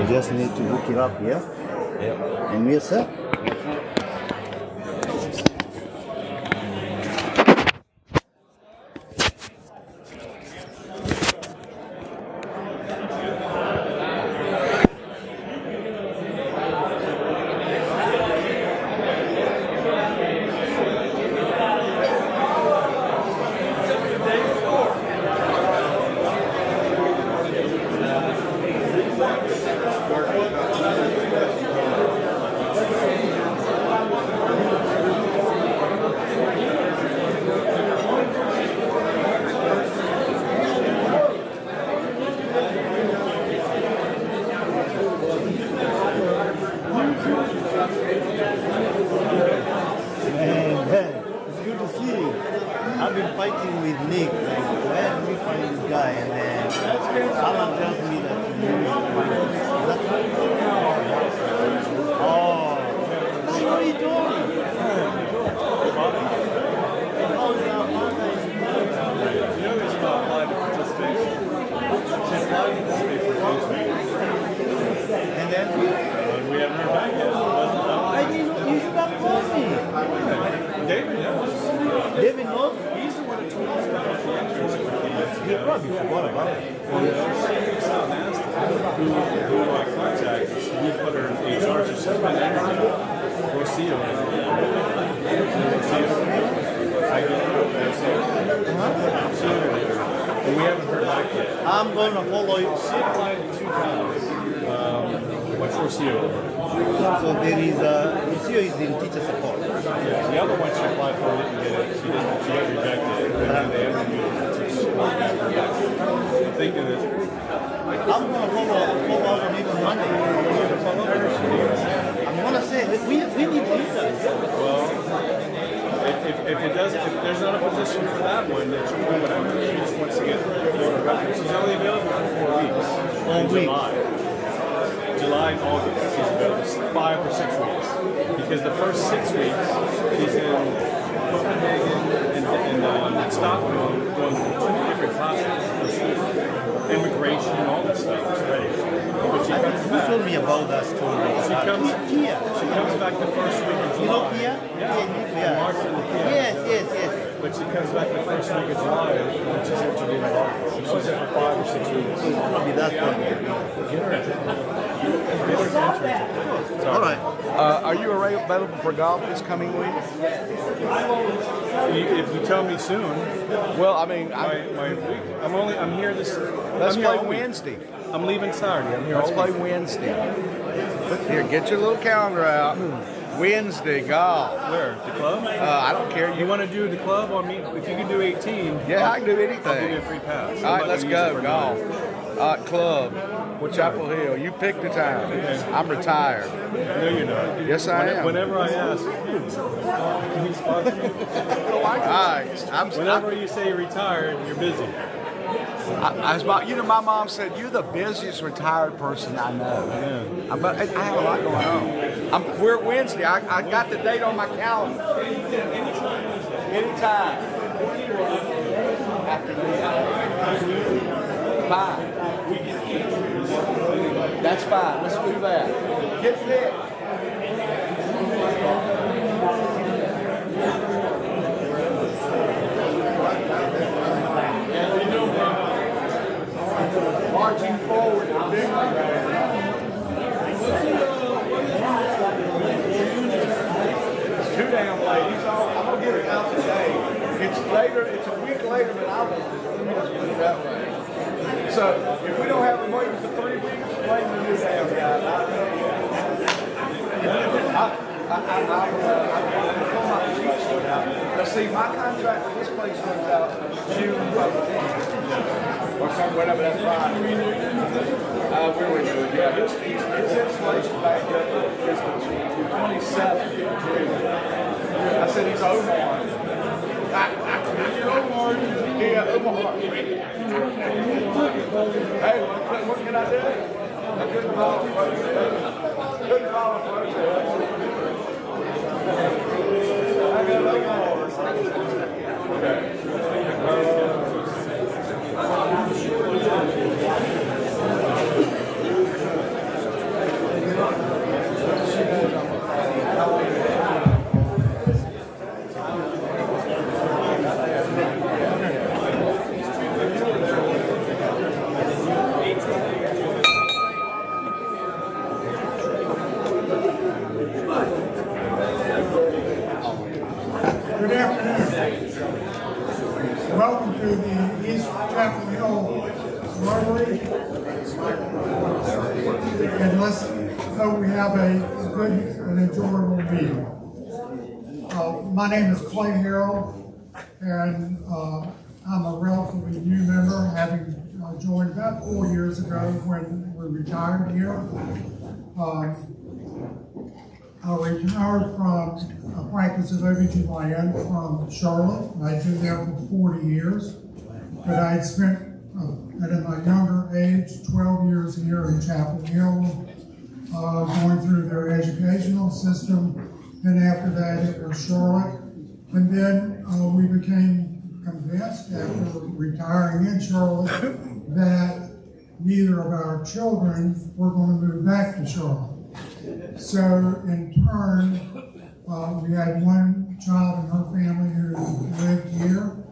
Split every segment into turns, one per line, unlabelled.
just need to hook it up here.
Yep.
And we're set. I've been fighting with Nick, like, where did we find this guy? And then Alan tells me that he used that. Oh, that's what he told me. And then
we haven't heard back yet.
I didn't know you should have called me.
David knows.
David knows?
He's the one that told us about the interns that we came.
He probably forgot about it.
Well, South asked who I contact. We put her in HR. So she's been interviewed. Rocio. And we haven't heard back yet.
I'm going to follow you.
She applied to 2 jobs. What's Rocio?
So there is Lucio is in teacher support.
Yeah, the other one she applied for didn't get it. She got rejected. And then they interviewed her to teach. I'm thinking that
I'm going to follow up on even Monday. I'm going to say that we need teachers.
well, if there's not a position for that one, then she'll do whatever. She just wants to get more reference. She's only available for 4 weeks.
4 weeks.
July and August. She's available 5 or 6 weeks. Because the first 6 weeks, she's in Copenhagen and Stockholm going to 2 different classes. Immigration and all this stuff is ready. But she comes
You
back.
told me about that story. Kia.
She comes back the first week of July.
You know Kia?
Yeah. March and Kia.
Yes.
But she comes back the first week of July and she's interviewing in August. So she's there for 5 or 6 weeks.
Probably that's what All right.
Are you available for golf this coming week?
If you tell me soon,
Well, I mean,
my week. I'm here this.
let's
I'm here
play
all week.
Wednesday.
I'm leaving Saturday. I'm here
Let's
all
play
week.
Wednesday. Here, get your little calendar out. Wednesday, golf.
Where? The club?
I don't care.
You want to do the club on me? If you can do 18,
Yeah, I can do
I'll give you a
anything.
free pass.
All right, let's go. Golf. Club. Chapel Hill. You pick the time. I'm retired.
No, you're not.
Yes, I am.
Whenever I ask, can you sponsor me?
All right.
Whenever you say you're retired, you're busy.
My mom said, you're the busiest retired person I know. But I have a lot going on. We're at Wednesday. I got the date on my calendar. Anytime. Fine. That's fine. Let's do that. Get picked. Marching forward. It's too damn late. I'm gonna get it out today. It's later. It's a week later than I want. Let me just put it that way. So if we don't have them waiting for 3 weeks, blame the new damn guy. Now see, my contract with this place runs out June 15th. Or something, whatever that's right. Where we doing? Yeah, his installation back up is the 27th of June. I said he's Omar. Yeah, Omar. Hey, what can I do? I couldn't follow protest. I got Omar. Okay.
Chapel Hill Rotary. And let's hope we have a good and enjoyable meeting. My name is Clay Harrell, and I'm a relatively new member, having joined about 4 years ago when we retired here. I retired from a practice of OBGYN from Charlotte. I'd been there for 40 years, but I'd spent, at my younger age, 12 years here in Chapel Hill, going through their educational system, and after that it was Charlotte. And then we became convinced, after retiring in Charlotte, that neither of our children were going to move back to Charlotte. So in turn, we had one child in her family who lived here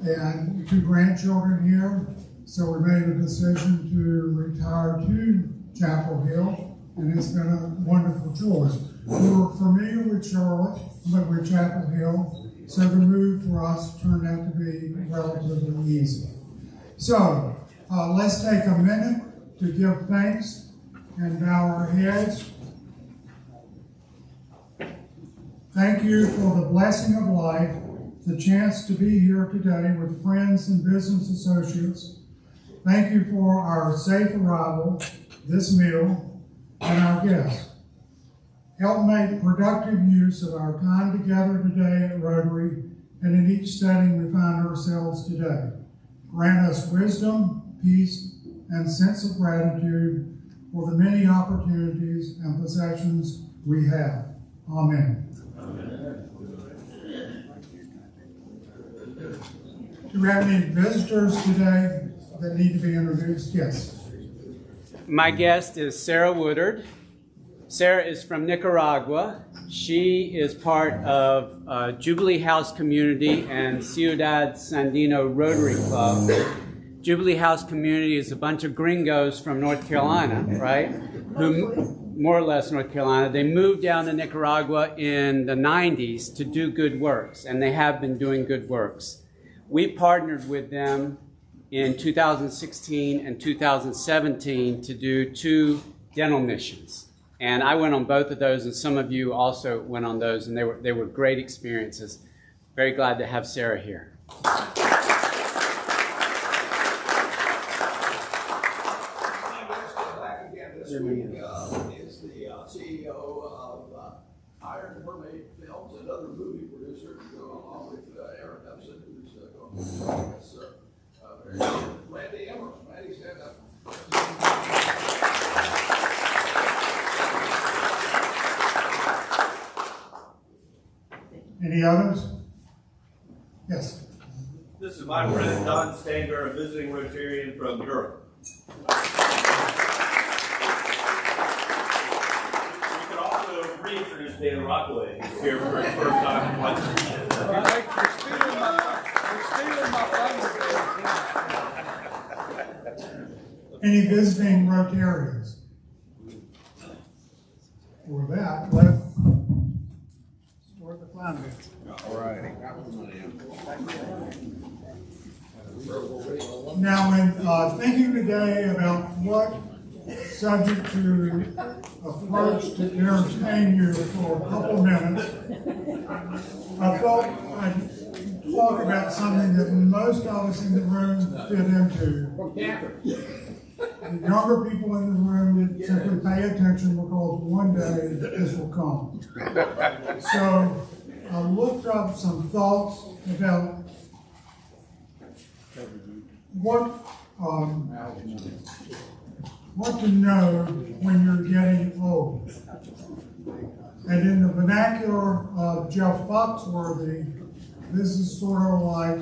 and 2 grandchildren here. So we made a decision to retire to Chapel Hill, and it's been a wonderful choice. We were familiar with Charlotte, but with Chapel Hill, so the move for us turned out to be relatively easy. So let's take a minute to give thanks and bow our heads. Thank you for the blessing of life, the chance to be here today with friends and business associates. Thank you for our safe arrival, this meal, and our guests. Help make productive use of our time together today at Rotary and in each setting we find ourselves today. Grant us wisdom, peace, and sense of gratitude for the many opportunities and possessions we have. Amen. Do we have any visitors today that need to be introduced? Yes.
My guest is Sarah Woodard. Sarah is from Nicaragua. She is part of Jubilee House Community and Ciudad Sandino Rotary Club. Jubilee House Community is a bunch of gringos from North Carolina, right? Who, more or less North Carolina. They moved down to Nicaragua in the 90s to do good works, and they have been doing good works. We partnered with them in 2016 and 2017 to do 2 dental missions. And I went on both of those, and some of you also went on those, and they were great experiences. Very glad to have Sarah here.
Is the CEO of Iron Mermaid Films, another movie producer, along with Aaron Upson, who's going to be joining us very soon. Randy Emmer. Randy, stand up.
Any others? Yes.
This is my friend Don Stanger, a visiting Rotarian from Europe. We could also reintroduce Dan Rockaway, who's here for his first time once.
Any visiting Rotarians? For that, let's start the fun bit.
All righty.
Now, in thinking today about what subject to approach to entertain you for a couple minutes, I thought I'd talk about something that most of us in the room fit into. The younger people in the room would simply pay attention because one day this will come. So I looked up some thoughts about what to know when you're getting old. And in the vernacular of Jeff Foxworthy, this is sort of like,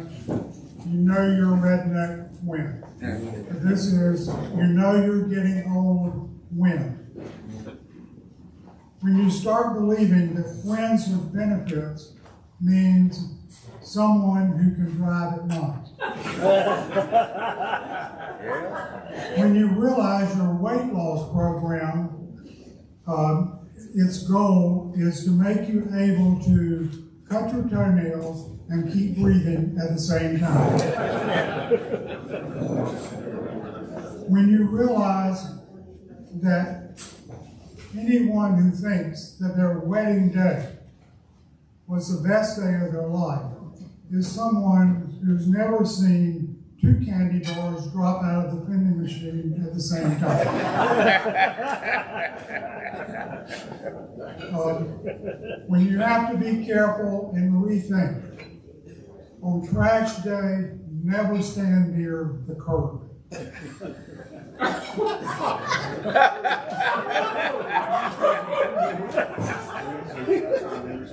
you know your redneck when. This is, you know you're getting old when. When you start believing that friends with benefits means someone who can drive at night. When you realize your weight loss program, its goal is to make you able to cut your toenails, and keep breathing at the same time. When you realize that anyone who thinks that their wedding day was the best day of their life is someone who's never seen 2 candy bars drop out of the vending machine at the same time. When you have to be careful and rethink, on trash day, never stand near the curb.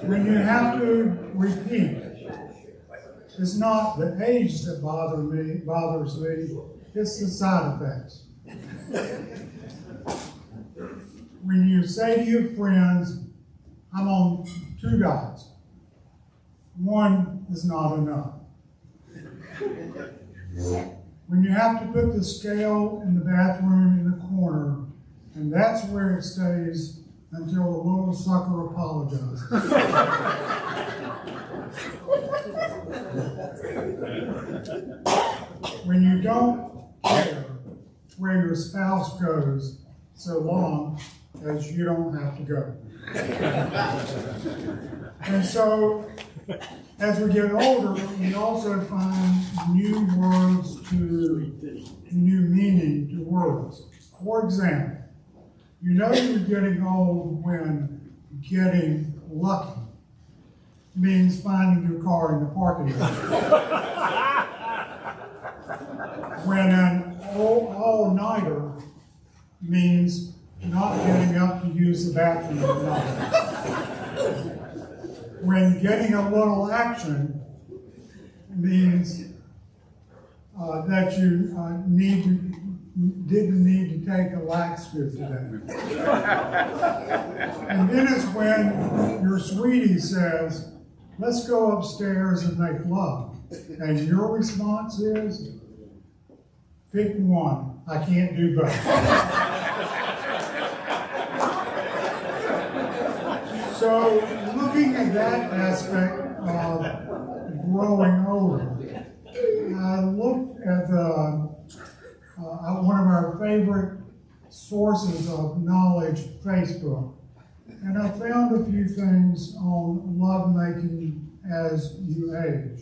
When you have to repeat, it's not the age that bothers me, it's the side effects. When you say to your friends, I'm on 2 diets, 1 is not enough. When you have to put the scale in the bathroom in the corner, and that's where it stays until the little sucker apologizes. When you don't care where your spouse goes, so long as you don't have to go. And so, as we get older, we also find new words new meaning to words. For example, you know you're getting old when getting lucky means finding your car in the parking lot. When an all-nighter means not getting up to use the bathroom at night. When getting a little action means that you didn't need to take a laxative today. And then it's when your sweetie says, let's go upstairs and make love. And your response is, pick one, I can't do both. So looking at that aspect of growing older, I looked at one of our favorite sources of knowledge, Facebook, and I found a few things on lovemaking as you age.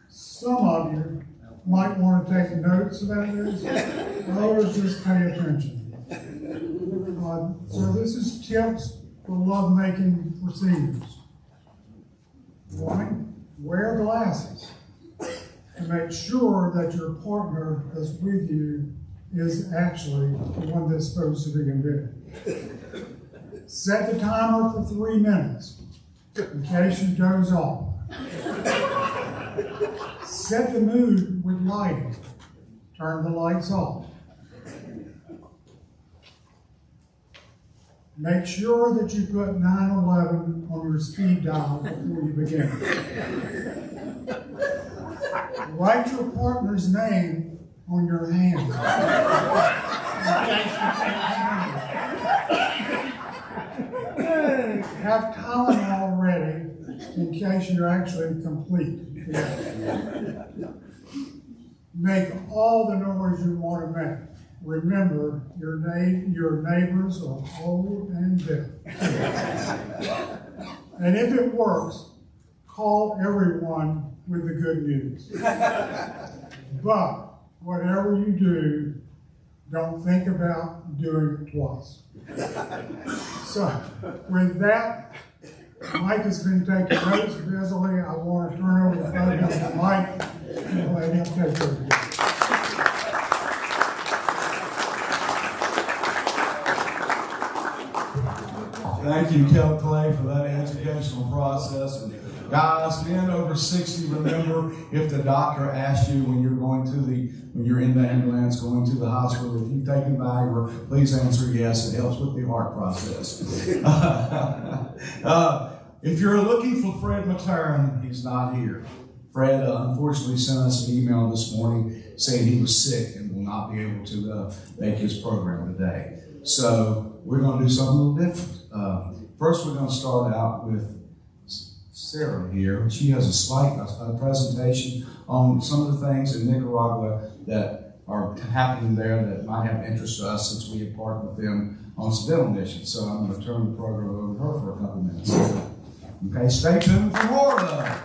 Some of you might want to take notes about this, others just pay attention. So this is tips for lovemaking for seniors. 1, wear glasses to make sure that your partner that's with you is actually the one that's supposed to be in bed. Set the timer for 3 minutes in case you doze off. Set the mood with lighting. Turn the lights off. Make sure that you put 911 on your speed dial before you begin. Write your partner's name on your hand. Have Tylenol ready in case you're actually complete. Make all the noise you want to make. Remember, your neighbors are old and deaf. And if it works, call everyone with the good news. But whatever you do, don't think about doing it twice. So, with that, Mike has been taking notes busily. I want to turn over the podium to Mike and let him take over.
Thank you, Kel Clay, for that educational process. And guys, men over 60, remember, if the doctor asks you when you're in the ambulance going to the hospital, if you've taken Viagra, please answer yes. It helps with the heart process. If you're looking for Fred McLaren, he's not here. Fred, unfortunately, sent us an email this morning saying he was sick and will not be able to make his program today. So we're going to do something a little different. First, we're going to start out with Sarah here. She has a presentation on some of the things in Nicaragua that are happening there that might have interest to us since we have partnered with them on some dental missions. So I'm going to turn the program over to her for a couple minutes. Okay, stay tuned for more of that.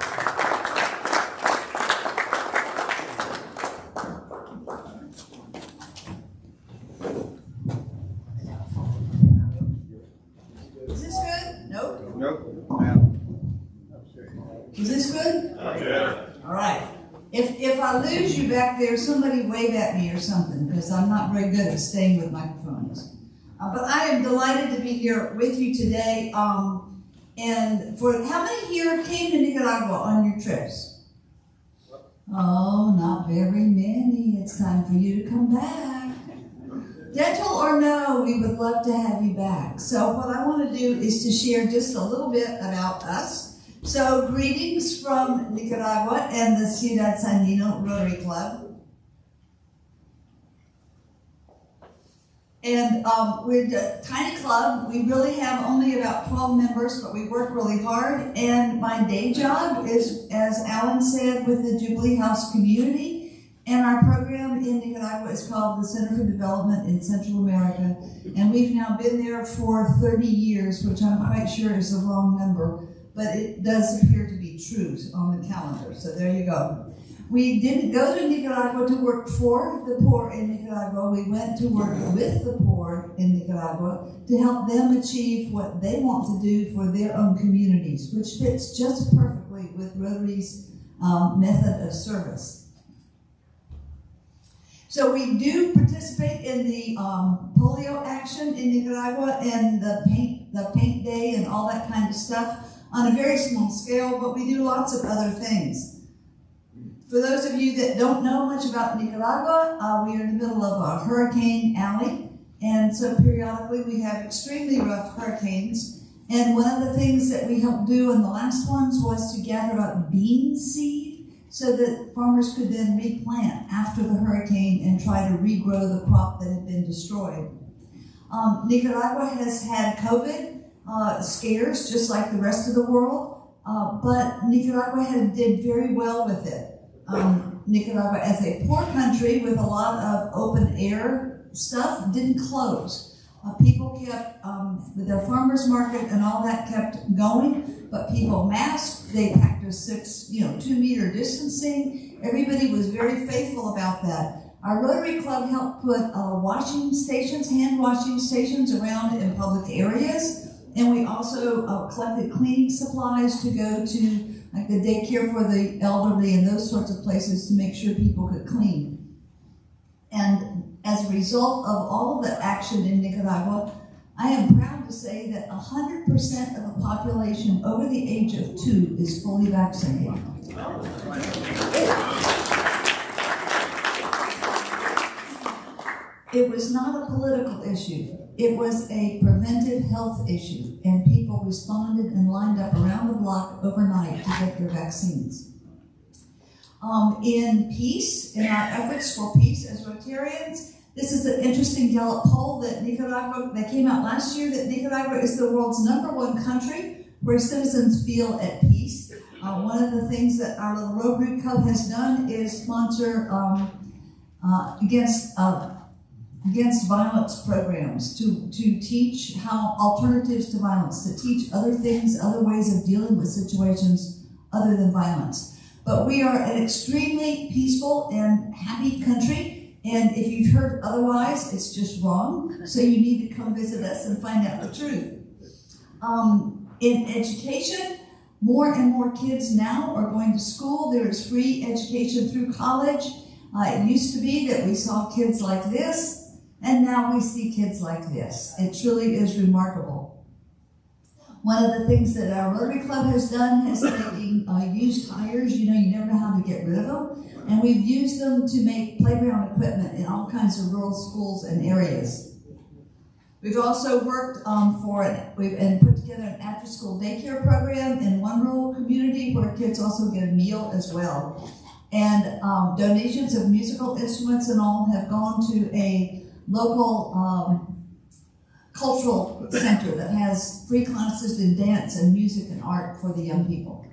Is this good? Nope.
Nope.
Is this good?
Yeah.
All right. If I lose you back there, somebody wave at me or something, because I'm not very good at staying with microphones. But I am delighted to be here with you today. And for how many here came to Nicaragua on your trips? Oh, not very many. It's time for you to come back. Dental or no, we would love to have you back. So what I want to do is to share just a little bit about us. So greetings from Nicaragua and the Ciudad Sandino Rotary Club. And we're a tiny club. We really have only about 12 members, but we work really hard. And my day job is, as Alan said, with the Jubilee House community. And our program in Nicaragua is called the Center for Development in Central America. And we've now been there for 30 years, which I'm quite sure is the wrong number. But it does appear to be true on the calendar. So there you go. We didn't go to Nicaragua to work for the poor in Nicaragua. We went to work with the poor in Nicaragua to help them achieve what they want to do for their own communities, which fits just perfectly with Rotary's method of service. So we do participate in the polio action in Nicaragua and the paint day and all that kind of stuff on a very small scale, but we do lots of other things. For those of you that don't know much about Nicaragua, we are in the middle of a hurricane alley, and so periodically we have extremely rough hurricanes. And one of the things that we helped do in the last ones was to gather up bean seed so that farmers could then replant after the hurricane and try to regrow the crop that had been destroyed. Nicaragua has had COVID scares just like the rest of the world, but Nicaragua did very well with it. Nicaragua, as a poor country with a lot of open air stuff, didn't close. People kept, their farmers market and all that kept going, but people masked, they practiced 2-meter distancing. Everybody was very faithful about that. Our Rotary Club helped put washing stations, hand washing stations around in public areas. And we also collected cleaning supplies to go to like the daycare for the elderly and those sorts of places to make sure people could clean. And as a result of all of the action in Nicaragua, I am proud to say that 100% of the population over the age of 2 is fully vaccinated. It was not a political issue. It was a preventive health issue, and people responded and lined up around the block overnight to get their vaccines. In peace, in our efforts for peace as Rotarians, this is an interesting Gallup poll that came out last year, that Nicaragua is the world's #1 country where citizens feel at peace. One of the things that our little Rotary Club has done is sponsor against violence programs to teach how alternatives to violence, to teach other things, other ways of dealing with situations other than violence. But we are an extremely peaceful and happy country, and if you've heard otherwise, it's just wrong. So you need to come visit us and find out the truth. In education, more and more kids now are going to school. There is free education through college. It used to be that we saw kids like this, and now we see kids like this. It truly is remarkable. One of the things that our Rotary Club has done is taking used tires. You never know how to get rid of them. And we've used them to make playground equipment in all kinds of rural schools and areas. We've also worked and put together an after-school daycare program in one rural community where kids also get a meal as well. And donations of musical instruments and all have gone to a local cultural center that has free classes in dance and music and art for the young people.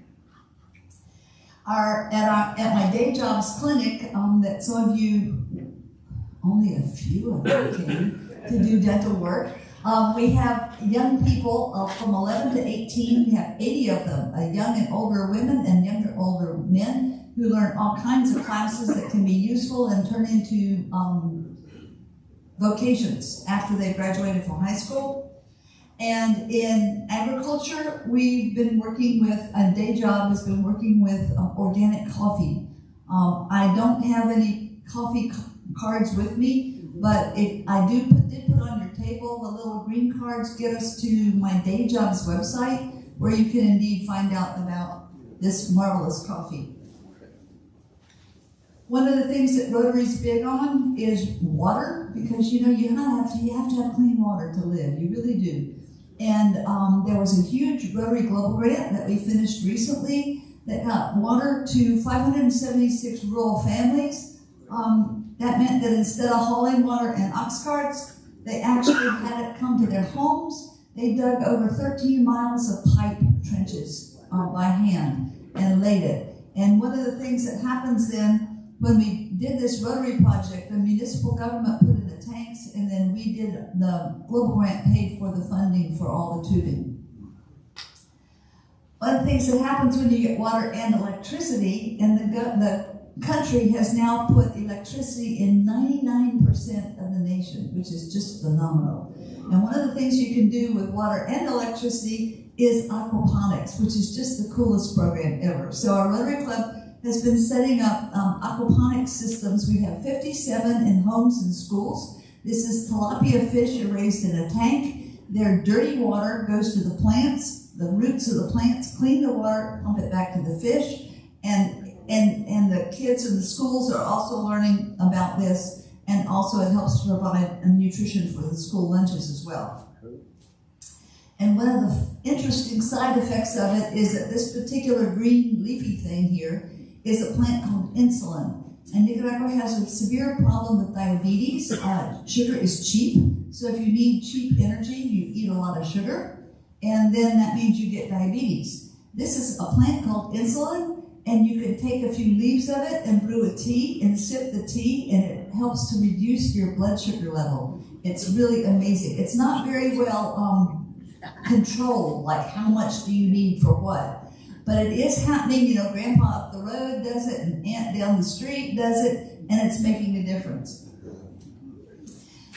At my day jobs clinic, that some of you, only a few of you came to do dental work. We have young people from 11 to 18. We have 80 of them, young and older women and younger older men who learn all kinds of classes that can be useful and turn into vocations after they graduated from high school. And in agriculture, we've been working with, a day job has been working with organic coffee. I don't have any coffee cards with me, but if I did put on your table, the little green cards get us to my day job's website, where you can indeed find out about this marvelous coffee. One of the things that Rotary's big on is water, because you have to have clean water to live. You really do. And there was a huge Rotary Global Grant that we finished recently that got water to 576 rural families. That meant that instead of hauling water in ox carts, they actually had it come to their homes. They dug over 13 miles of pipe trenches by hand and laid it. And one of the things that happens then, when we did this Rotary project, the municipal government put in the tanks, and then we did, the Global Grant paid for the funding for all the tubing. One of the things that happens when you get water and electricity, and the country has now put electricity in 99% of the nation, which is just phenomenal. And one of the things you can do with water and electricity is aquaponics, which is just the coolest program ever. So our Rotary Club has been setting up aquaponics systems. We have 57 in homes and schools. This is tilapia fish are raised in a tank. Their dirty water goes to the plants. The roots of the plants clean the water, pump it back to the fish. And the kids in the schools are also learning about this, and also it helps to provide nutrition for the school lunches as well. And one of the interesting side effects of it is that this particular green leafy thing here is a plant called insulin. And Nicaragua has a severe problem with diabetes. Sugar is cheap, so if you need cheap energy, you eat a lot of sugar, and then that means you get diabetes. This is a plant called insulin, and you can take a few leaves of it and brew a tea and sip the tea, and it helps to reduce your blood sugar level. It's really amazing. It's not very well controlled, like how much do you need for what. But it is happening. Grandpa up the road does it, and Aunt down the street does it, and it's making a difference.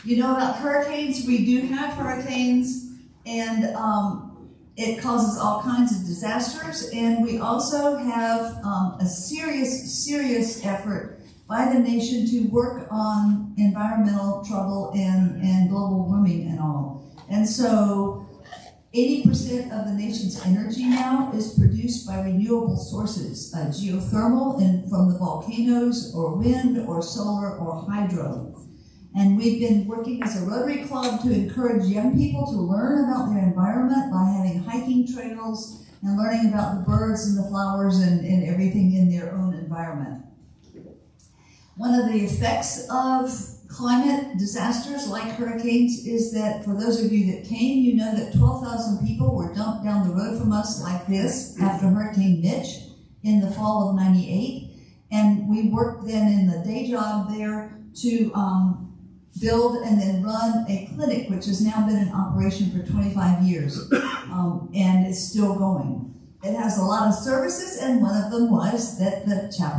About hurricanes, we do have hurricanes, and it causes all kinds of disasters, and we also have a serious effort by the nation to work on environmental trouble and global warming and all. And so 80% of the nation's energy now is produced by renewable sources, geothermal and from the volcanoes, or wind, or solar, or hydro. And we've been working as a Rotary Club to encourage young people to learn about their environment by having hiking trails and learning about the birds and the flowers and everything in their own environment. One of the effects of climate disasters like hurricanes is that, for those of you that came, you know that 12,000 people were dumped down the road from us like this after Hurricane Mitch in the fall of '98. And we worked then in the day job there to build and then run a clinic, which has now been in operation for 25 years and is still going. It has a lot of services, and one of them was that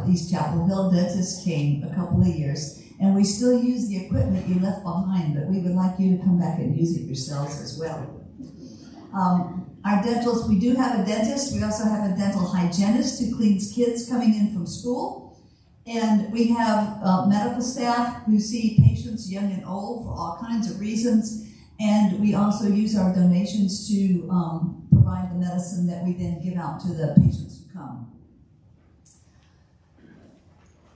these Chapel Hill dentists came a couple of years, and we still use the equipment you left behind, but we would like you to come back and use it yourselves as well. Our dentals, we do have a dentist. We also have a dental hygienist who cleans kids coming in from school. And we have medical staff who see patients young and old for all kinds of reasons. And we also use our donations to provide the medicine that we then give out to the patients who come.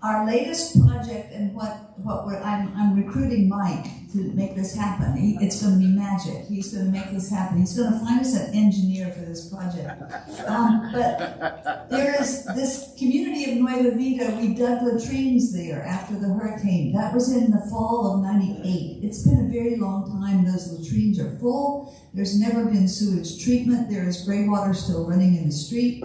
Our latest project, and I'm recruiting Mike to make this happen. It's going to be magic. He's going to make this happen. He's going to find us an engineer for this project. But there is this community of Nueva Vida. We dug latrines there after the hurricane. That was in the fall of '98. It's been a very long time. Those latrines are full. There's never been sewage treatment. There is gray water still running in the street.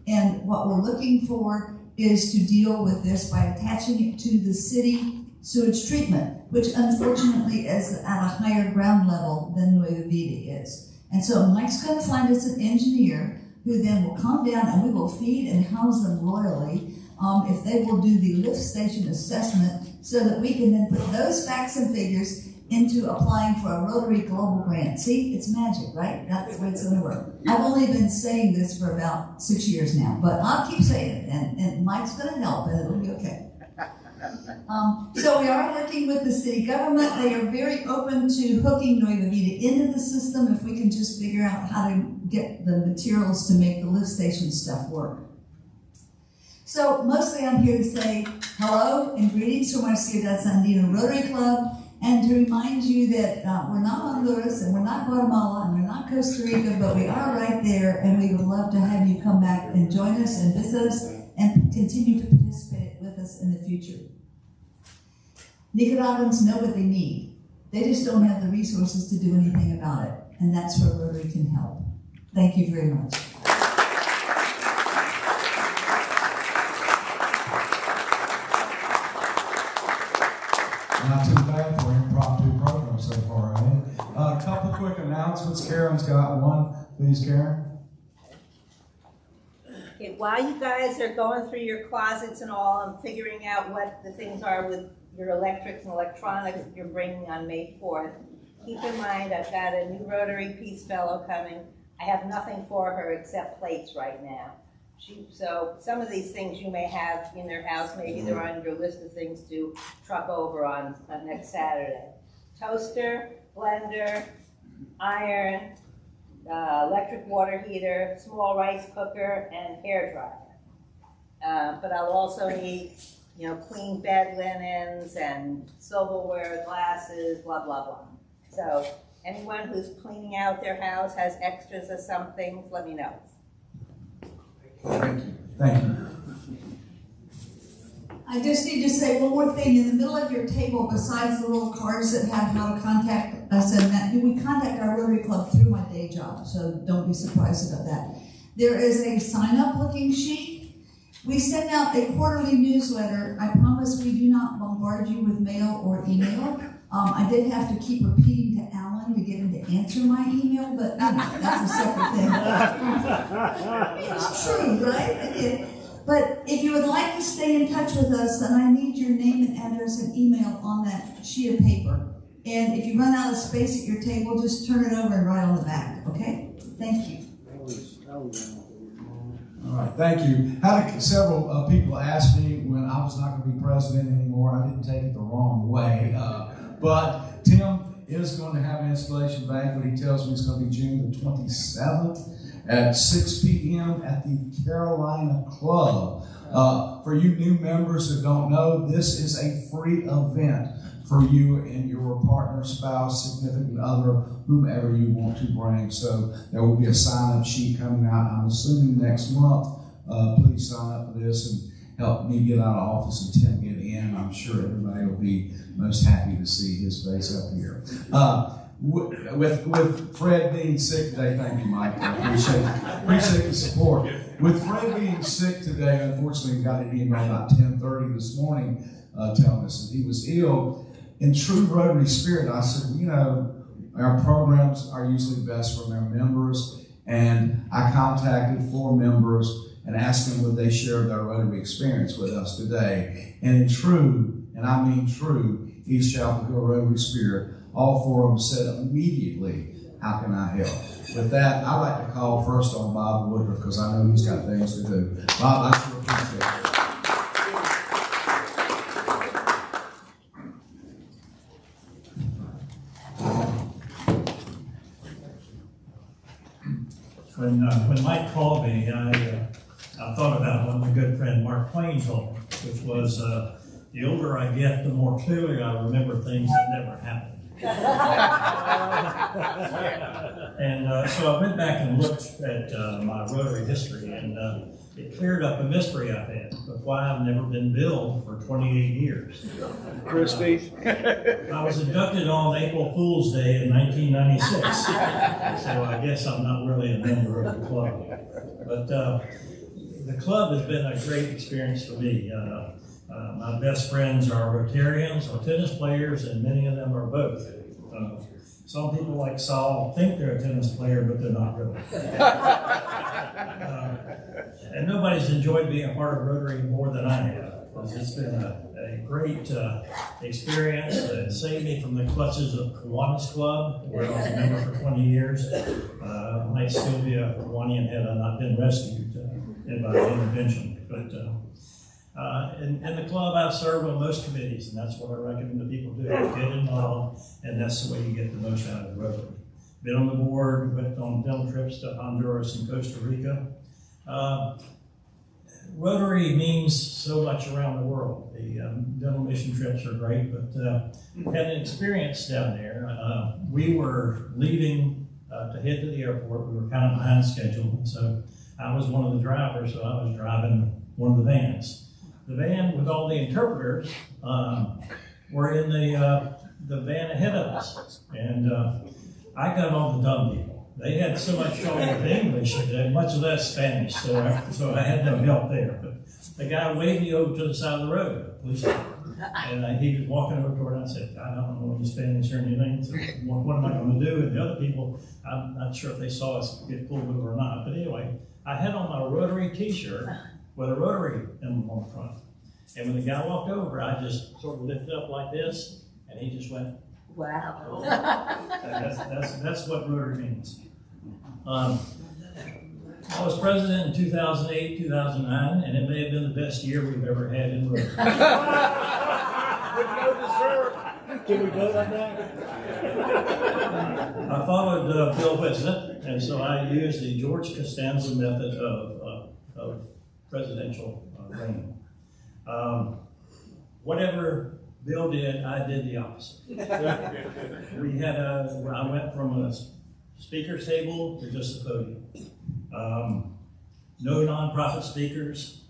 And what we're looking for is to deal with this by attaching it to the city sewage treatment, which unfortunately is at a higher ground level than Nueva Vida is. And so Mike's going to find us an engineer who then will come down and we will feed and house them royally if they will do the lift station assessment so that we can then put those facts and figures into applying for a Rotary Global Grant. See, it's magic, right? That's the way it's going to work. I've only been saying this for about 6 years now, but I'll keep saying it, and Mike's going to help, and it'll be okay. So we are working with the city government. They are very open to hooking Nueva Vida into the system if we can just figure out how to get the materials to make the lift station stuff work. So mostly I'm here to say hello and greetings from our Ciudad Sandino Rotary Club, and to remind you that we're not Honduras and we're not Guatemala and we're not Costa Rica, but we are right there, and we would love to have you come back and join us and visit us and continue to participate with us in the future. Nicaraguans know what they need. They just don't have the resources to do anything about it, and that's where Rotary can help. Thank you very much.
Not too bad for an impromptu program so far, eh? A couple quick announcements. Karen's got one. Please, Karen.
Okay, while you guys are going through your closets and all and figuring out what the things are with your electrics and electronics that you're bringing on May 4th, keep in mind I've got a new Rotary Peace Fellow coming. I have nothing for her except plates right now. So some of these things you may have in their house, maybe they're on your list of things to truck over on next Saturday. Toaster, blender, iron, electric water heater, small rice cooker, and hair dryer. But I'll also need, clean bed linens and silverware, glasses, blah, blah, blah. So anyone who's cleaning out their house has extras of something, let me know.
Thank you. Thank you.
I just need to say one more thing. In the middle of your table, besides the little cards that have how to contact us and that, we contact our Rotary Club through my day job, so don't be surprised about that. There is a sign-up looking sheet. We send out a quarterly newsletter. I promise we do not bombard you with mail or email. I did have to keep repeating to Alan to get him to answer my email, but that's a separate thing. It's true, right? I did. But if you would like to stay in touch with us, then I need your name and address and email on that sheet of paper. And if you run out of space at your table, just turn it over and write on the back, okay? Thank you.
All right, thank you. Had several people ask me when I was not going to be president anymore. I didn't take it the wrong way. But Tim is going to have an installation banquet. He tells me it's going to be June the 27th at 6 p.m. at the Carolina Club. For you new members that don't know, this is a free event for you and your partner, spouse, significant other, whomever you want to bring. So there will be a sign-up sheet coming out, I'm assuming next month. Please sign up for this and help me get out of office and Tim get in. I'm sure everybody will be most happy to see his face up here. With Fred being sick today, thank you, Mike. I appreciate the support. With Fred being sick today, unfortunately, we got an email about 10:30 this morning telling us that he was ill. In true Rotary spirit, I said, our programs are usually best for their members, and I contacted 4 members and asked them would they share their Rotary experience with us today. And in true, and I mean true, East Chapel Hill Rotary spirit, all 4 of them said immediately, how can I help? With that, I'd like to call first on Bob Woodruff because I know he's got things to do. Bob, I sure appreciate it.
When Mike called me, I thought about what my good friend Mark Twain told me, which was the older I get, the more clearly I remember things that never happened. And so I went back and looked at my Rotary history, and it cleared up a mystery I've had of why I've never been billed for 28 years.
Christy?
I was inducted on April Fool's Day in 1996, so I guess I'm not really a member of the club. But the club has been a great experience for me. My best friends are Rotarians or tennis players, and many of them are both. Some people like Saul think they're a tennis player, but they're not really. And nobody's enjoyed being a part of Rotary more than I have. It's been a great experience. It saved me from the clutches of Kiwanis Club, where I was a member for 20 years. Like Sylvia Kiwani had I not been rescued by intervention. But in the club, I've served on most committees, and that's what I recommend to people do. Get involved, and that's the way you get the most out of Rotary. Been on the board, went on dental trips to Honduras and Costa Rica. Rotary means so much around the world. The dental mission trips are great, but had an experience down there. We were leaving to head to the airport. We were kind of behind schedule, so I was one of the drivers, so I was driving one of the vans. The van with all the interpreters were in the van ahead of us, and I got all the dumb people. They had so much trouble with English, and much less Spanish, so I had no help there. But the guy waved me over to the side of the road, and he was walking over toward it, and I said, I don't know any Spanish or anything, so what am I going to do? And the other people, I'm not sure if they saw us get pulled over or not, but anyway, I had on my Rotary t-shirt with a Rotary emblem on the front. And when the guy walked over, I just sort of lifted up like this, and he just went, wow. That's what Rotary means. I was president in 2008, 2009, and it may have been the best year we've ever had in Rotary.
With no dessert. Can we vote on that?
I followed Bill Whitson, and so I used the George Costanza method of presidential reign. Whatever Bill did, I did the opposite. I went from a speaker's table to just a podium. No nonprofit speakers,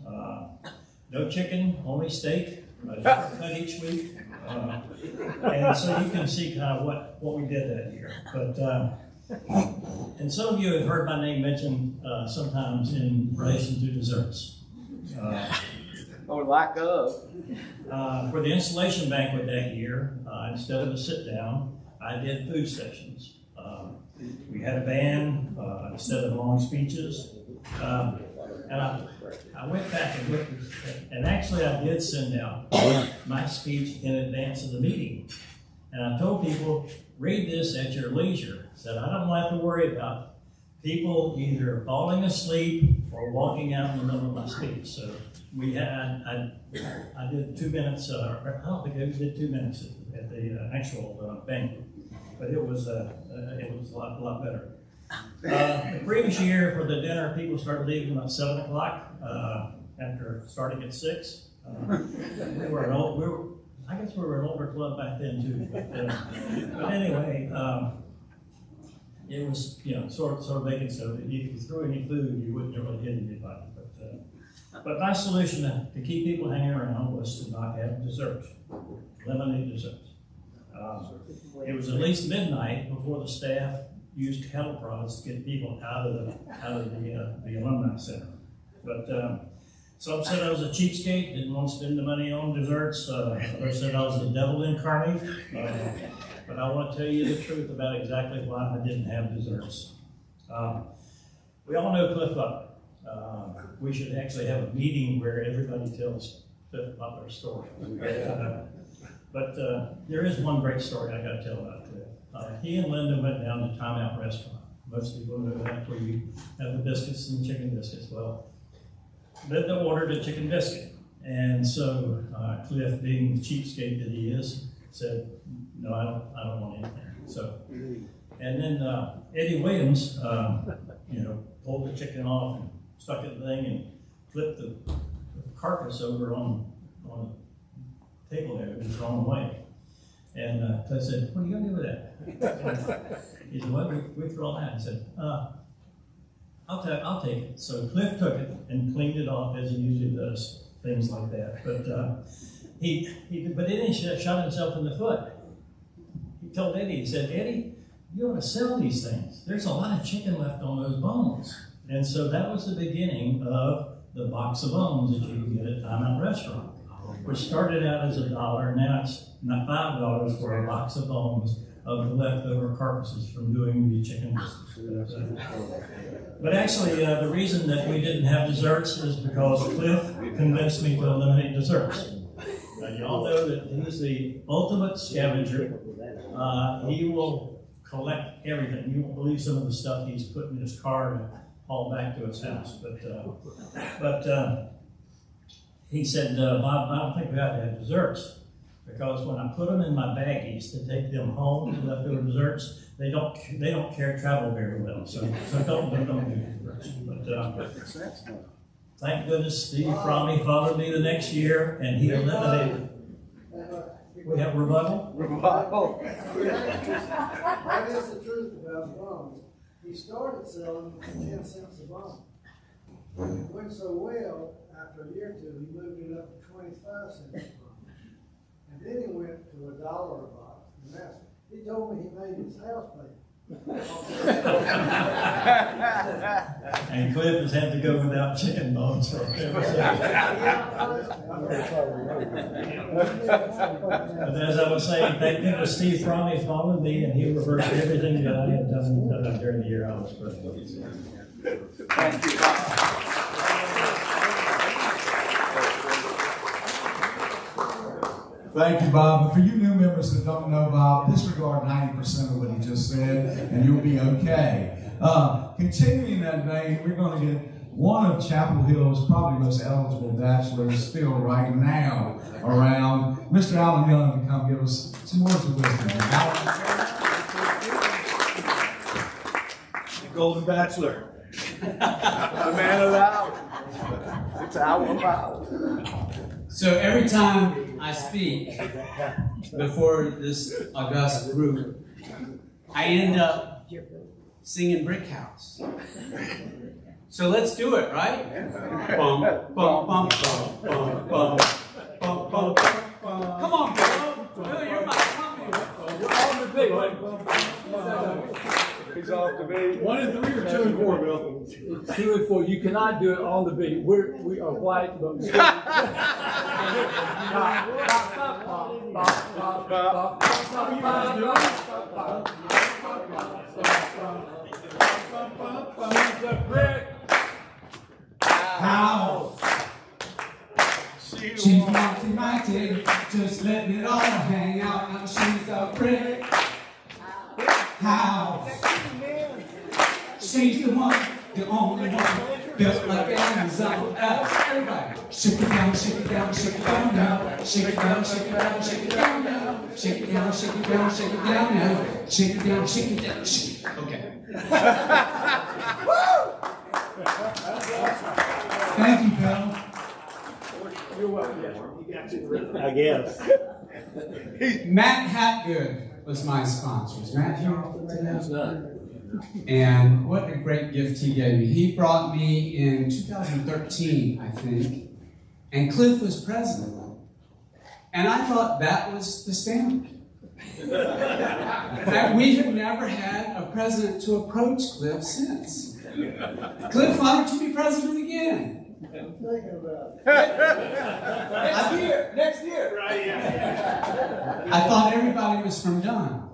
no chicken, only steak, cut each week. And so you can see kind of what we did that year. But and some of you have heard my name mentioned sometimes in relation to desserts.
Or lack of.
For the installation banquet that year, instead of a sit down, I did food sessions. We had a band instead of long speeches. And I went back and looked, and actually I did send out my speech in advance of the meeting. And I told people, read this at your leisure. I said, I don't have to worry about people either falling asleep or walking out in the middle of my speech. So we had, I did 2 minutes, I don't think I did 2 minutes at the actual banquet, but it was a lot better. The previous year for the dinner, people started leaving about 7 o'clock after starting at 6. I guess we were an older club back then too. But anyway, it was sort of making so that if you threw any food, you wouldn't really hit anybody. But my solution to keep people hanging around was to not have desserts, lemonade desserts. It was at least midnight before the staff used cattle prods to get people out of the alumni center. But some said I was a cheapskate, didn't want to spend the money on desserts. Others said I was the devil incarnate. But I want to tell you the truth about exactly why I didn't have desserts. We all know Cliff Butler. We should actually have a meeting where everybody tells Cliff Butler's story. But there is one great story I got to tell about Cliff. He and Linda went down to Time Out Restaurant. Most people know that, where you have the biscuits and chicken biscuits. Well, Linda ordered a chicken biscuit. And so Cliff, being the cheapskate that he is, said, no, I don't want anything. So, and then Eddie Williams, pulled the chicken off and stuck it in the thing and flipped the carcass over on the table there. It was the wrong way. And I said, what are you going to do with that? He said, well, we threw all that. I said, I'll take it. So Cliff took it and cleaned it off as he usually does, things like that. But but then he shot himself in the foot. He told Eddie, he said, Eddie, you ought to sell these things. There's a lot of chicken left on those bones. And so that was the beginning of the box of bones that you can get at Time Out Restaurant, which started out as $1, now it's not $5 for a box of bones of the leftover carcasses from doing the chicken business. But actually, the reason that we didn't have desserts is because Cliff convinced me to eliminate desserts. Now, you all know that he's the ultimate scavenger. He will collect everything. You won't believe some of the stuff he's put in his car to haul back to his house. But he said, Bob, I don't think we have to have desserts, because when I put them in my baggies to take them home, the leftover desserts, they don't travel very well. So don't do desserts. But thank goodness Steve Frommey followed me the next year, and he eliminated. We have rebuttal?
Rebuttal.
That is the truth about bones. He started selling for 10 cents a bone. It went so well, after a year or two, he moved it up to 25 cents a bone. And then he went to $1 a box. And he told me he made his house pay.
And Cliff has had to go without chicken bones for ever since. But as I was saying, thank goodness Steve Frommey followed me, and he reversed everything that I had done during the year I was president.
Thank you, Bob.
Thank you, Bob. But for you new members that don't know Bob, disregard 90% of what he just said, and you'll be okay. Continuing that vein, we're going to get one of Chapel Hill's probably most eligible bachelors still right now around, Mr. Alan Young, to come give us some words of wisdom.
The Golden Bachelor.
The man of the hour. It's our hour.
So every time I speak before this august group, I end up singing Brick House. So let's do it, right? Bum, bum, bum, bum, bum, bum, bum, bum, bum. Come on, Bill. Bill, you're my company.
You're on the beat, right?
He's off the beat.
1 and 3 or 2 and 4, Bill?
2 and 4. You cannot do it on the beat. We are white, but we
How? She's mighty, just letting it all hang out. Now she's a brick house. She's the one, the only one, built like Amazon. Everybody, shake it down, shake it down, shake it down now. Shake it down, shake it down, shake it down now. Shake it down, shake it down, shake it down now. Shake it down, shake it down, shake it. Okay. Thank you, Bill.
you're welcome.
I guess.
Matt Hatgood was my sponsor. Is Matt here today? And what a great gift he gave me. He brought me in 2013, I think, and Cliff was president. And I thought that was the standard. We have never had a president to approach Cliff since. Cliff, why don't you be president again?
I'm thinking about it.
I'm here, next year. Right, yeah. I thought everybody was from Dunn.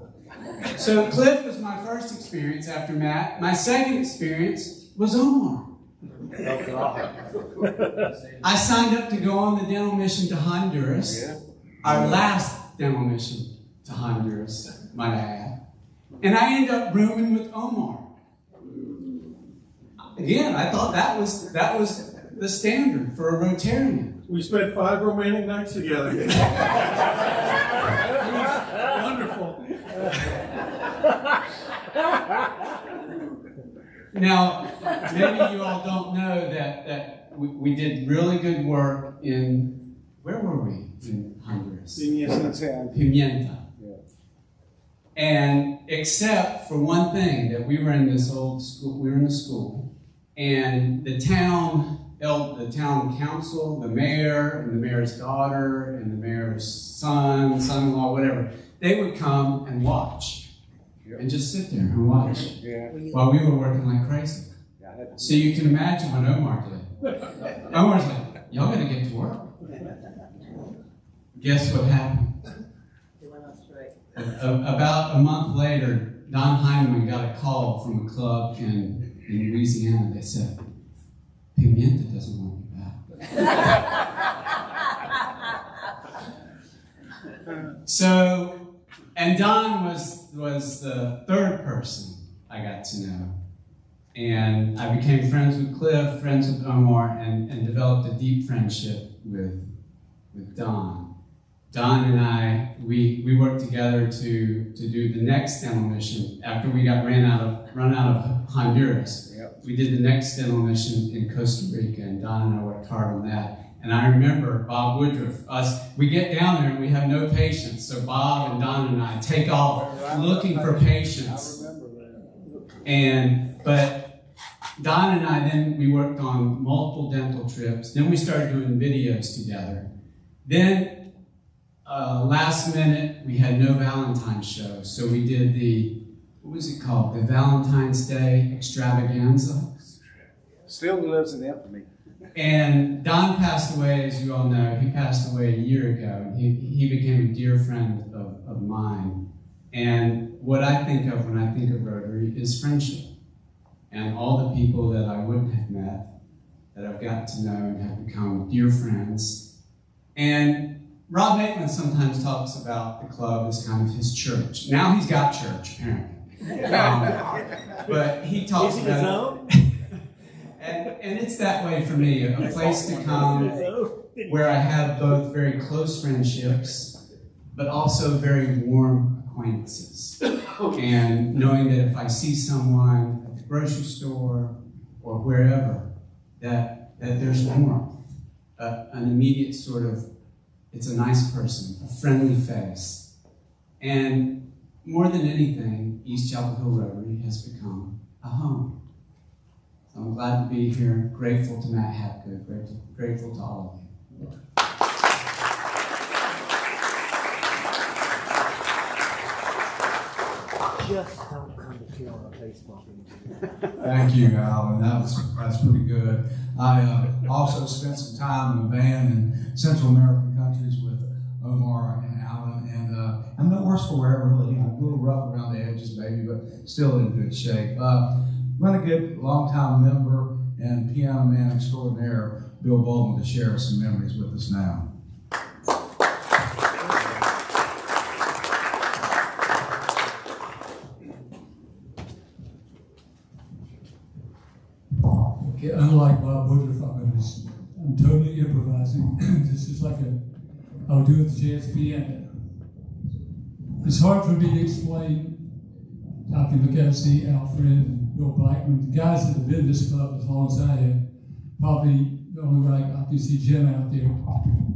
So Cliff was my first experience after Matt. My second experience was Omar. I signed up to go on the dental mission to Honduras. Our last dental mission to Honduras, might I add. And I ended up rooming with Omar. Again, I thought that was the standard for a Rotarian.
We spent 5 romantic nights together. Wonderful.
Now, maybe you all don't know that we did really good work in, where were we in Honduras? Pimienta. And except for one thing, that we were in this old school, we were in a school, and the town council, the mayor, and the mayor's daughter, and the mayor's son, son-in-law, whatever, they would come and watch. And just sit there and watch while we were working like crazy. So you can imagine what Omar did. Omar's like, y'all gotta get to work. Guess what happened? About a month later, Don Heineman got a call from a club in Louisiana. They said, Pimienta doesn't want you back. So, and Don was the third person I got to know. And I became friends with Cliff, friends with Omar, and developed a deep friendship with Don. Don and I, we worked together to do the next dental mission after we got run out of Honduras. Yep. We did the next dental mission in Costa Rica, and Don and I worked hard on that. And I remember Bob Woodruff, we get down there and we have no patients, so Bob and Don and I take off looking for patients. I remember that. But Don and I, then we worked on multiple dental trips. Then we started doing videos together. Then last minute, we had no Valentine's show, so we did what was it called? The Valentine's Day Extravaganza.
Still lives in infamy.
And Don passed away, as you all know. He passed away a year ago. He became a dear friend of mine. And what I think of when I think of Rotary is friendship. And all the people that I wouldn't have met, that I've got to know and have become dear friends. And Rob Maitland sometimes talks about the club as kind of his church. Now he's got church, apparently. But he talks about it. And it's that way for me, a place to come where I have both very close friendships, but also very warm acquaintances. And knowing that if I see someone at the grocery store or wherever, that there's warmth, an immediate sort of, it's a nice person, a friendly face. And more than anything, East Chapel Hill Rotary has become a home. So I'm glad to be here, grateful to Matt Hapgood, grateful to all of you.
Just don't come to kill on a baseball game.
Thank you, Alan. That's pretty good. I also spent some time in a van in Central American countries with Omar and Alan, and I'm no worse for wear, really. I'm a little rough around the edges, maybe, but still in good shape. I'm going to get longtime member and piano man extraordinaire Bill Baldwin to share some memories with us now.
Okay, unlike Bob Woodruff, I'm totally improvising. This is like I would do with the jazz piano. It's hard for me to explain. I can look and see Alfred and Bill Blackman, the guys that have been in this club as long as I have. Probably the only way I can see Jim out there.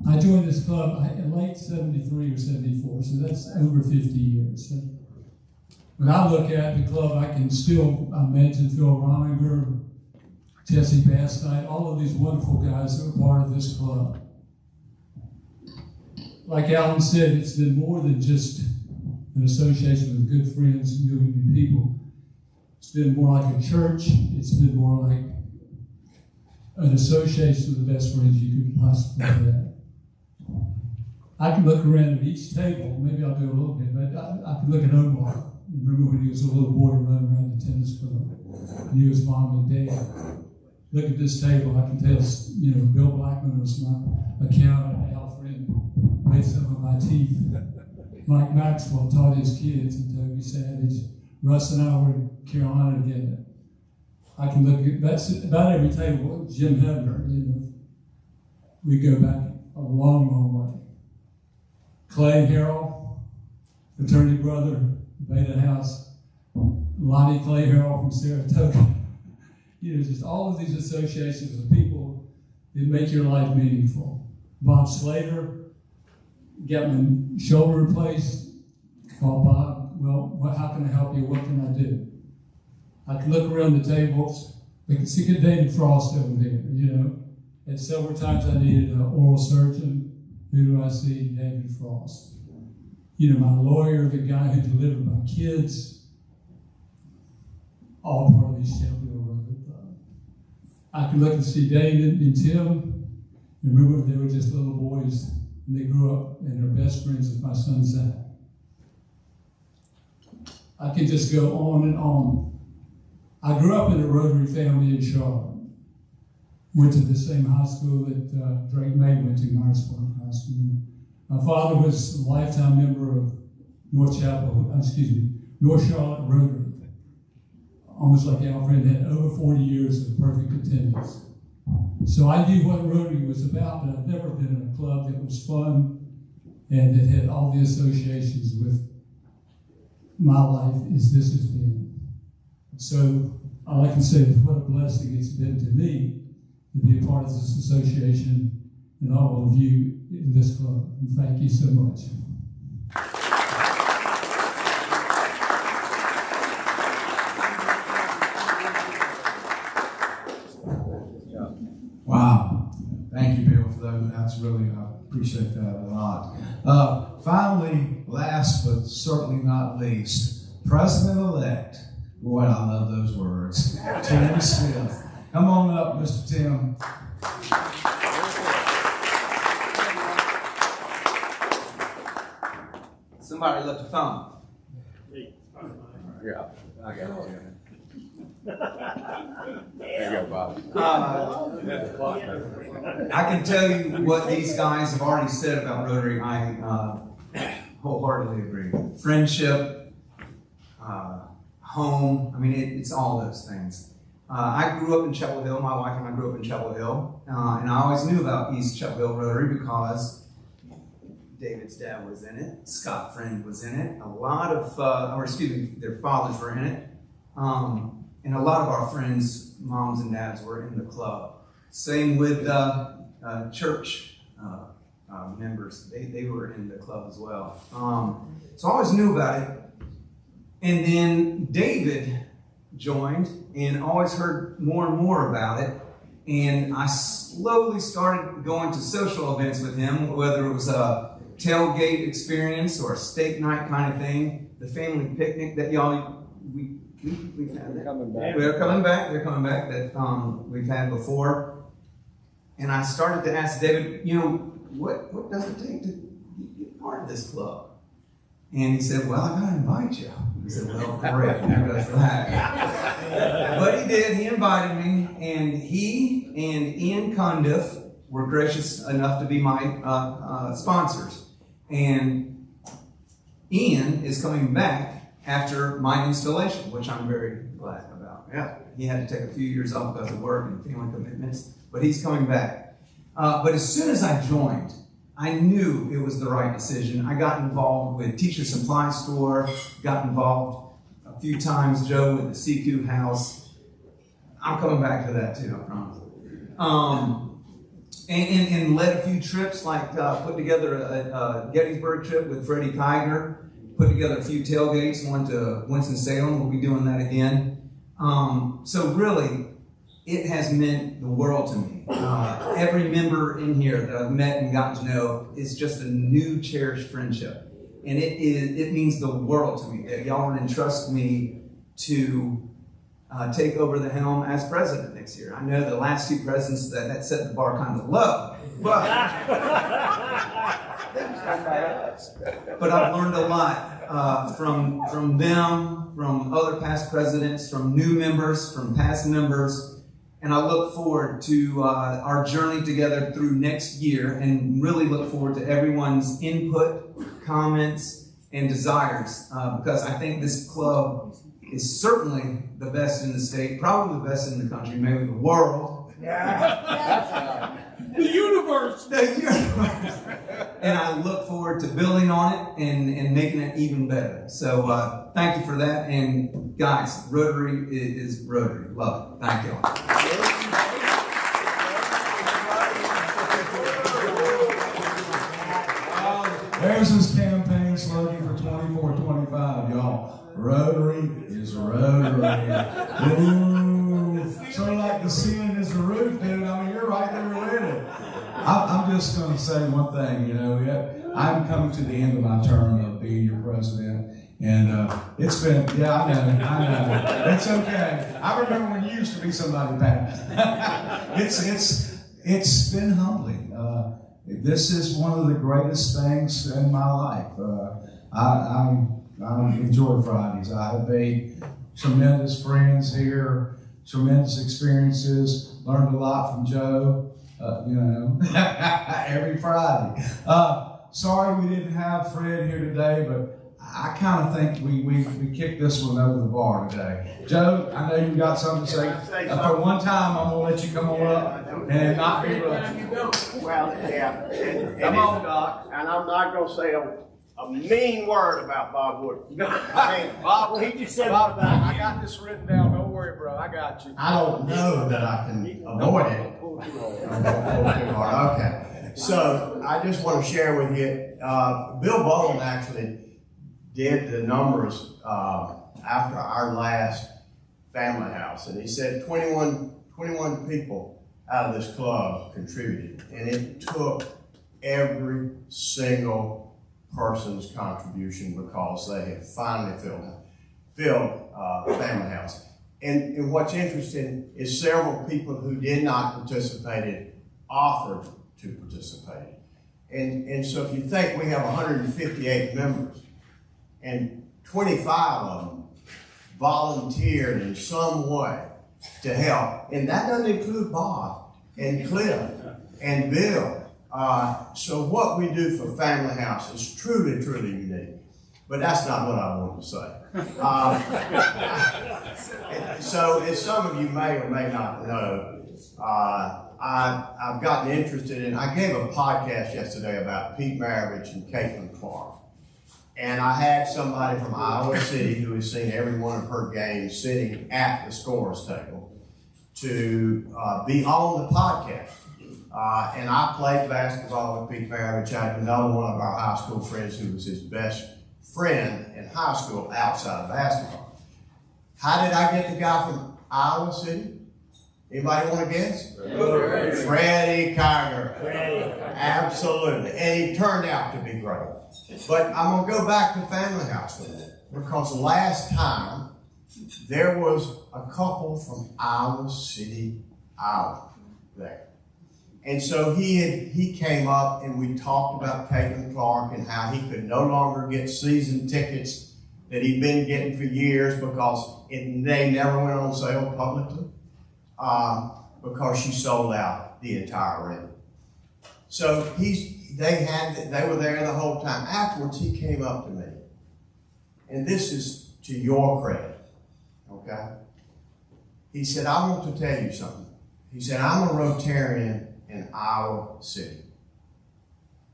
I joined this club in late 73 or 74, so that's over 50 years. So when I look at the club, I can still mention Phil Rominger, Jesse Bastine, all of these wonderful guys that were part of this club. Like Alan said, it's been more than just an association with good friends and new people. It's been more like a church. It's been more like an association with the best friends you could possibly have. I can look around at each table. Maybe I'll do a little bit, but I can look at Omar. Remember when he was a little boy running around the tennis club? And he was mom and dad. Look at this table. I can tell, Bill Blackman was my accountant. Alfred made some of my teeth. Mike Maxwell taught his kids, and Toby Savage. Russ and I were in Carolina together. I can look at, that's about every table. Jim Hebner, we go back a long, long way. Clay Harrell, fraternity brother, Beta House. Lonnie Clay Harrell from Saratoga. Just all of these associations with people that make your life meaningful. Bob Slater, got my shoulder replaced. Called Bob. Well, how can I help you? What can I do? I can look around the tables. I can see good David Frost over there, And several times I needed an oral surgeon. Who do I see? David Frost. My lawyer, the guy who delivered my kids. All part of these Chapel Hill Rotary Club. I could look and see David and Tim, and remember they were just little boys, and they grew up and they're best friends with my son Zach. I could just go on and on. I grew up in a Rotary family in Charlotte. Went to the same high school that Drake May went to, Myersburg High School. My father was a lifetime member of North Charlotte Rotary. Almost like Alfred, had over 40 years of perfect attendance. So I knew what Rotary was about, but I'd never been in a club that was fun and that had all the associations with my life as this has been. So all I can say is what a blessing it's been to me to be a part of this association and all of you in this club. And thank you so much.
Wow. Thank you, Bill, for that. That's really, I appreciate that a lot. Finally, last but certainly not least, President-elect. Boy, I love those words. Tim Smith. Come on up, Mr. Tim.
Somebody left a phone. Yeah, I got it. There you go, Bob. I can tell you what these guys have already said about Rotary. I wholeheartedly agree. Friendship, home, I mean, it's all those things. I grew up in Chapel Hill. My wife and I grew up in Chapel Hill. And I always knew about East Chapel Hill Rotary because David's dad was in it. Scott Friend was in it. A lot of, their fathers were in it. And a lot of our friends, moms and dads, were in the club. Same with church members. They were in the club as well. So I always knew about it. And then David joined and always heard more and more about it. And I slowly started going to social events with him, whether it was a tailgate experience or a steak night kind of thing, the family picnic that we've had. They're coming back. They're coming back that we've had before. And I started to ask David, what does it take to be part of this club? And he said, well, I got to invite you. I said, well, great, there goes that. But he did, he invited me, and he and Ian Cundiff were gracious enough to be my sponsors. And Ian is coming back after my installation, which I'm very glad about. Yeah, he had to take a few years off because of work and family commitments, but he's coming back. But as soon as I joined, I knew it was the right decision. I got involved with Teacher Supply Store, got involved a few times, Joe, with the CQ House. I'm coming back to that too, I promise. And led a few trips, like put together a Gettysburg trip with Freddie Kiger, put together a few tailgates, one to Winston-Salem. We'll be doing that again. So really, it has meant the world to me. Every member in here that I've met and gotten to know is just a new cherished friendship. And it means the world to me that y'all would entrust me to take over the helm as president next year. I know the last two presidents that set the bar kind of low, but I've learned a lot from them, from other past presidents, from new members, from past members. And I look forward to our journey together through next year, and really look forward to everyone's input, comments, and desires, because I think this club is certainly the best in the state, probably the best in the country, maybe the world. Yeah. The universe. And I look forward to building on it and making it even better. So thank you for that. And guys, Rotary is Rotary. Love it. Thank you all.
There's his campaign slogan for 24-25, y'all. Rotary is Rotary. Ooh, sort of like the ceiling is the roof, dude. I mean, you're right there with it. I'm just going to say one thing, I'm coming to the end of my term of being your president, And it's been, yeah, I know. It's okay. I remember when you used to be somebody bad. It's been humbling. This is one of the greatest things in my life. I enjoy Fridays. I have made tremendous friends here, tremendous experiences. Learned a lot from Joe. Every Friday. Sorry we didn't have Fred here today, but I kind of think we kicked this one over the bar today. Joe, I know you got something to say. For one time, I'm going to let you come on up and not be rushed.
Well, yeah.
Come on, Doc.
And I'm not going to say a mean word about Bob Wood. I mean,
Bob,
he just said
Bob, I got this written down. Don't worry, bro. I got you.
I don't know that I can avoid it. Okay. So I just want to share with you, Bill Bowen actually did the numbers after our last family house, and he said 21 people out of this club contributed, and it took every single person's contribution because they had finally filled family house. And what's interesting is several people who did not participate offered to participate. And so if you think we have 158 members, and 25 of them volunteered in some way to help. And that doesn't include Bob and Cliff and Bill. So what we do for Family House is truly, truly unique. But that's not what I wanted to say. So as some of you may or may not know, I've gotten interested in, I gave a podcast yesterday about Pete Maravich and Caitlin Clark. And I had somebody from Iowa City who has seen every one of her games sitting at the scorer's table to be on the podcast. And I played basketball with Pete Maravich. I had another one of our high school friends who was his best friend in high school outside of basketball. How did I get the guy from Iowa City? Anybody want to guess? Freddie Kiger. Absolutely. And he turned out to be great. But I'm going to go back to Family House with it, because last time there was a couple from Iowa City, Iowa there. And so he came up and we talked about Caitlin Clark and how he could no longer get season tickets that he'd been getting for years because they never went on sale publicly. Because she sold out the entire arena. So they were there the whole time. Afterwards, he came up to me, and this is to your credit, okay? He said, I want to tell you something. He said, I'm a Rotarian in Iowa City.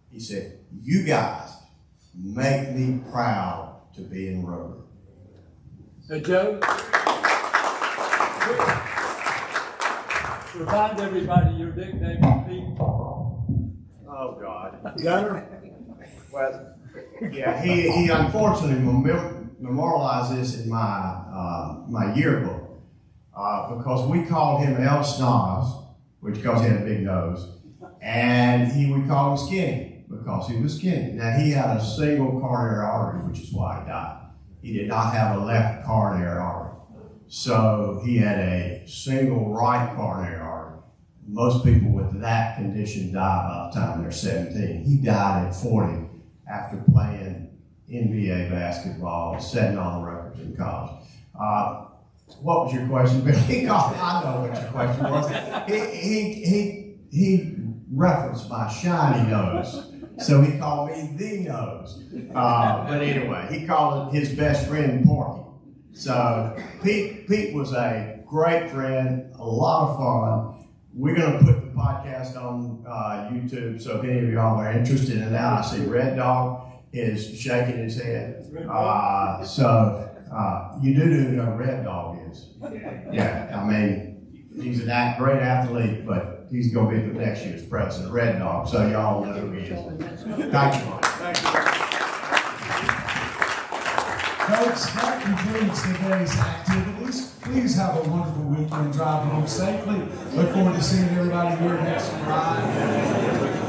He said, you guys make me proud to be in Rotary.
So Joe, remind everybody your nickname for Pete.
Oh, God. Gunner? Well, yeah, he unfortunately memorialized this in my yearbook because we called him El Snaz, which because he had a big nose, and we called him Skinny because he was skinny. Now, he had a single coronary artery, which is why he died. He did not have a left coronary artery. So he had a single right coronary artery. Most people with that condition die by the time they're 17. He died at 40 after playing NBA basketball, setting all the records in college. What was your question, Bill? I know what your question was. He referenced my shiny nose, so he called me the nose. But anyway, he called his best friend Porky. So Pete was a great friend, a lot of fun. We're going to put the podcast on YouTube, so if any of y'all are interested in that, I see Red Dog is shaking his head. You do know who Red Dog is. Yeah, I mean, he's a great athlete, but he's going to be the next year's president, Red Dog, so y'all know who he is. Thank you, Mike.
Thank you. Folks, that concludes today's activities. Please have a wonderful weekend. Drive home safely. Look forward to seeing everybody here next Friday.